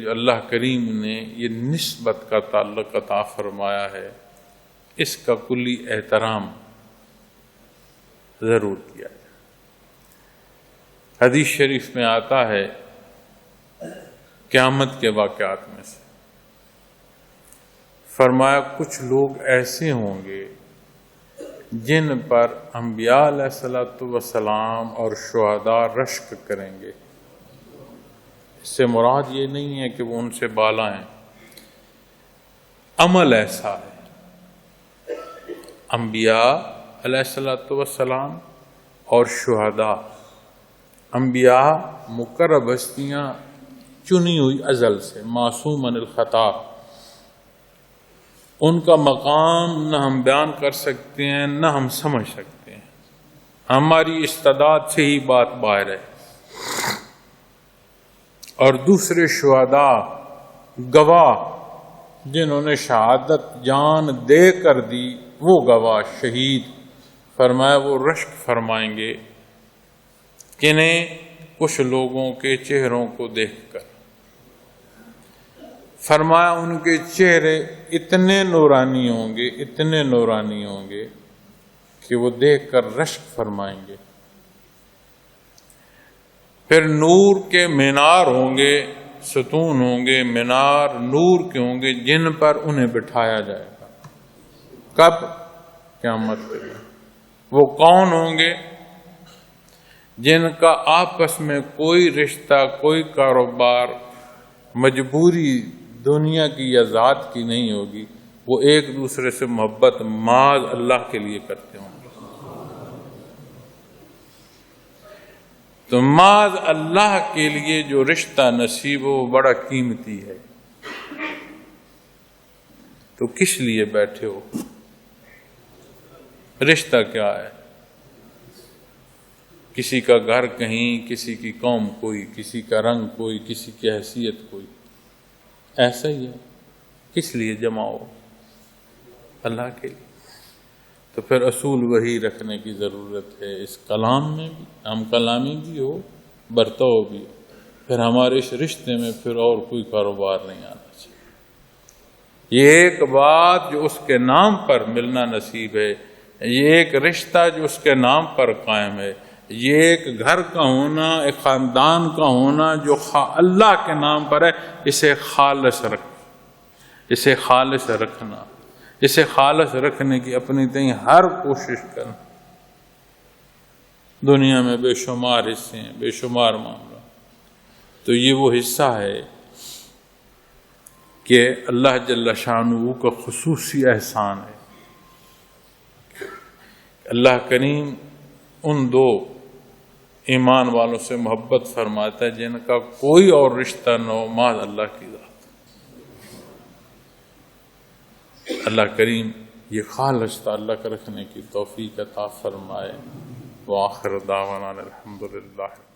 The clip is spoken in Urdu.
جو اللہ کریم نے یہ نسبت کا تعلق عطا فرمایا ہے، اس کا کلی احترام ضرور کیا جائے۔ حدیث شریف میں آتا ہے قیامت کے واقعات میں سے، فرمایا کچھ لوگ ایسے ہوں گے جن پر انبیاء علیہ السلام اور شہداء رشک کریں گے۔ اس سے مراد یہ نہیں ہے کہ وہ ان سے بالا ہیں، عمل ایسا ہے۔ انبیاء علیہ السلام اور شہداء، انبیاء مقرب ہستیاں چنی ہوئی ازل سے، معصوم عن الخطا، ان کا مقام نہ ہم بیان کر سکتے ہیں نہ ہم سمجھ سکتے ہیں، ہماری استعداد سے ہی بات باہر ہے۔ اور دوسرے شہداء، گواہ جنہوں نے شہادت جان دے کر دی، وہ گواہ شہید، فرمایا وہ رشک فرمائیں گے کنہیں؟ کچھ لوگوں کے چہروں کو دیکھ کر۔ فرمایا ان کے چہرے اتنے نورانی ہوں گے، اتنے نورانی ہوں گے کہ وہ دیکھ کر رشک فرمائیں گے۔ پھر نور کے مینار ہوں گے، ستون ہوں گے، مینار نور کے ہوں گے، جن پر انہیں بٹھایا جائے گا۔ کب؟ قیامت کے دن۔ وہ کون ہوں گے؟ جن کا آپس میں کوئی رشتہ، کوئی کاروبار، مجبوری دنیا کی یا ذات کی نہیں ہوگی، وہ ایک دوسرے سے محبت معاذ اللہ کے لیے کرتے ہوں گے۔ تو معاذ اللہ کے لیے جو رشتہ نصیب ہو وہ بڑا قیمتی ہے۔ تو کس لیے بیٹھے ہو؟ رشتہ کیا ہے؟ کسی کا گھر کہیں، کسی کی قوم کوئی، کسی کا رنگ کوئی، کسی کی حیثیت کوئی، ایسا ہی ہے۔ کس لیے جمع ہو؟ اللہ کے لیے۔ تو پھر اصول وہی رکھنے کی ضرورت ہے، اس کلام میں بھی، ہم کلامی بھی ہو، برتاؤ بھی ہو، پھر ہمارے اس رشتے میں پھر اور کوئی کاروبار نہیں آنا چاہیے۔ یہ ایک بات جو اس کے نام پر ملنا نصیب ہے، یہ ایک رشتہ جو اس کے نام پر قائم ہے، یہ ایک گھر کا ہونا، ایک خاندان کا ہونا جو اللہ کے نام پر ہے، اسے خالص رکھ، اسے خالص رکھنا، اسے خالص رکھنے کی اپنی تئیں ہر کوشش کرنا۔ دنیا میں بے شمار حصے ہیں، بے شمار معاملہ، تو یہ وہ حصہ ہے کہ اللہ جل شانہ کا خصوصی احسان ہے۔ اللہ کریم ان دو ایمان والوں سے محبت فرماتا ہے جن کا کوئی اور رشتہ نہ ہو معاذ اللہ کی ذات۔ اللہ کریم یہ خالص تعلق رکھنے کی توفیق عطا فرمائے۔ وآخر دعوانا الحمدللہ۔